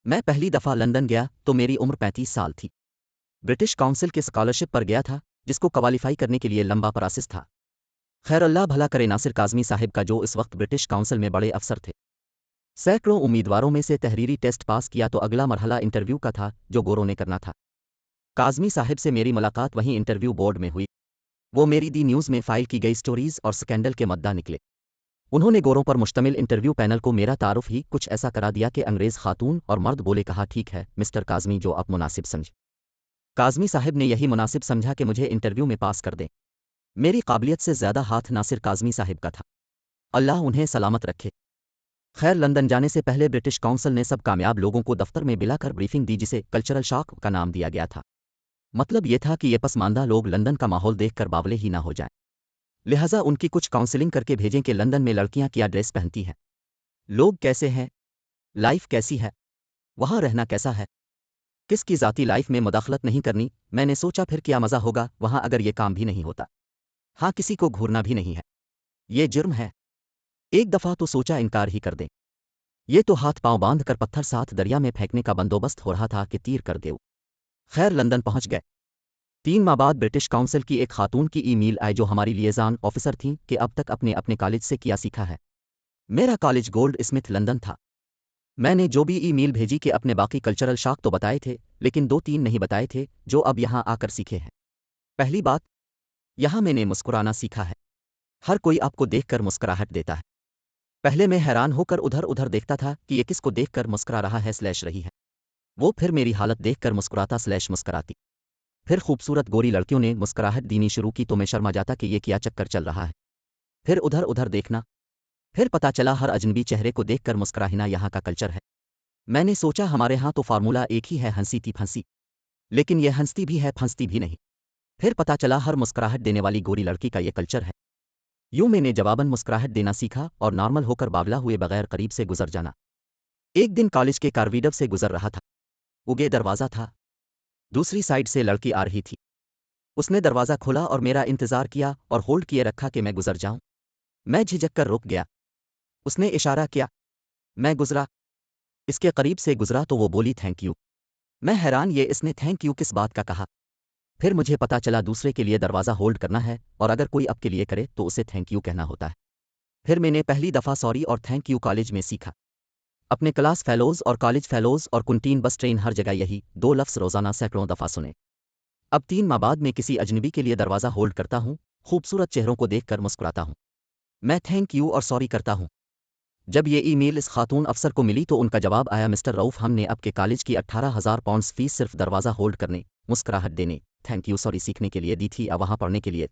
मैं पहली दफ़ा लंदन गया तो मेरी उम्र 35 साल थी। ब्रिटिश काउंसिल के स्कॉलरशिप पर गया था, जिसको क्वालीफाई करने के लिए लंबा प्रोसेस था। खैर अल्लाह भला करे नासिर काज़मी साहिब का, जो इस वक्त ब्रिटिश काउंसिल में बड़े अफसर थे। सैकड़ों उम्मीदवारों में से तहरीरी टेस्ट पास किया तो अगला मरहला इंटरव्यू का था, जो गोरों ने करना था। काज़मी साहिब से मेरी मुलाकात वहीं इंटरव्यू बोर्ड में हुई। वो मेरी दी न्यूज़ में फाइल की गई स्टोरीज और स्कैंडल के मद्दा निकले। उन्होंने गोरों पर मुश्तमिल इंटरव्यू पैनल को मेरा तारुफ ही कुछ ऐसा करा दिया कि अंग्रेज़ खातून और मर्द बोले, कहा ठीक है मिस्टर काज़मी, जो आप मुनासिब समझ। काज़मी साहिब ने यही मुनासिब समझा कि मुझे इंटरव्यू में पास कर दें। मेरी काबिलियत से ज़्यादा हाथ नासिर काज़मी साहिब का था। अल्लाह उन्हें सलामत रखे। खैर लंदन जाने से पहले ब्रिटिश काउंसिल ने सब कामयाब लोगों को दफ्तर में बुलाकर ब्रीफिंग दी, जिसे कल्चरल शॉक का नाम दिया गया था। मतलब ये था कि ये पसमानदा लोग लंदन का माहौल देखकर बावले ही ना हो जाएं। लिहाजा उनकी कुछ काउंसलिंग करके भेजें कि लंदन में लड़कियां क्या ड्रेस पहनती हैं, लोग कैसे हैं, लाइफ कैसी है, वहां रहना कैसा है, किसकी ज़ाती लाइफ में मुदाखलत नहीं करनी। मैंने सोचा फिर क्या मज़ा होगा वहां अगर ये काम भी नहीं होता। हाँ, किसी को घूरना भी नहीं है, ये जुर्म है। एक दफ़ा तो सोचा इनकार ही कर दें। ये तो हाथ पांव बांध कर पत्थर साथ दरिया में फेंकने का बंदोबस्त हो रहा था कि तीर कर देव। खैर लंदन पहुंच गए। 3 माह बाद ब्रिटिश काउंसिल की एक खातून की ईमेल आई, जो हमारी लिएजान ऑफिसर थीं, कि अब तक अपने अपने कॉलेज से क्या सीखा है। मेरा कॉलेज गोल्ड स्मिथ लंदन था। मैंने जो भी ईमेल भेजी कि अपने बाकी कल्चरल शॉक तो बताए थे, लेकिन 2-3 नहीं बताए थे, जो अब यहाँ आकर सीखे हैं। पहली बात, यहाँ मैंने मुस्कुराना सीखा है। हर कोई आपको देखकर मुस्कुराहट देता है। पहले मैं हैरान होकर उधर उधर देखता था कि ये किसको देखकर मुस्कुरा रहा है स्लैश रही है। वो फिर मेरी हालत देखकर मुस्कुराता स्लैश मुस्कुराती। फिर खूबसूरत गोरी लड़कियों ने मुस्कुराहट देनी शुरू की तो मैं शर्मा जाता कि ये क्या चक्कर चल रहा है। फिर उधर उधर देखना। फिर पता चला हर अजनबी चेहरे को देखकर मुस्कुराना यहाँ का कल्चर है। मैंने सोचा हमारे यहाँ तो फार्मूला एक ही है, हंसी थी फंसी। लेकिन यह हंसती भी है, फंसती भी नहीं। फिर पता चला हर मुस्कुराहट देने वाली गोरी लड़की का ये कल्चर है। यूं मैंने जवाबन मुस्कुराहट देना सीखा और नॉर्मल होकर बावला हुए बगैर करीब से गुजर जाना। एक दिन कॉलेज के कारवीडव से गुजर रहा था। उगे दरवाज़ा था। दूसरी साइड से लड़की आ रही थी। उसने दरवाज़ा खोला और मेरा इंतज़ार किया और होल्ड किए रखा कि मैं गुजर जाऊं। मैं झिझक कर रुक गया। उसने इशारा किया। मैं गुजरा। इसके करीब से गुजरा तो वो बोली थैंक यू। मैं हैरान, ये इसने थैंक यू किस बात का कहा। फिर मुझे पता चला दूसरे के लिए दरवाज़ा होल्ड करना है और अगर कोई आपके लिए करे तो उसे थैंक यू कहना होता है। फिर मैंने पहली दफ़ा सॉरी और थैंक यू कॉलेज में सीखा। अपने क्लास फेलोज़ और कॉलेज फेलोज़ और कुंटीन बस ट्रेन हर जगह यही 2 लफ्ज़ रोज़ाना सैकड़ों दफ़ा सुने। अब 3 माह बाद मैं किसी अजनबी के लिए दरवाज़ा होल्ड करता हूँ, खूबसूरत चेहरों को देखकर मुस्कुराता हूँ। मैं थैंक यू और सॉरी करता हूँ। जब ये ईमेल इस खातून अफसर को मिली तो उनका जवाब आया, मिस्टर रऊफ, हमने आपके कॉलेज की 18,000 पाउंड्स फीस सिर्फ दरवाज़ा होल्ड करने, मुस्कुराहट देने, थैंक यू सॉरी सीखने के लिए दी थी या वहाँ पढ़ने के लिए।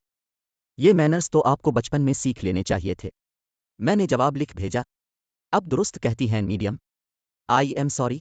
ये मैनर्स तो आपको बचपन में सीख लेने चाहिए थे। मैंने जवाब लिख भेजा। अब दुरुस्त कहती हैं मीडियम। I am sorry.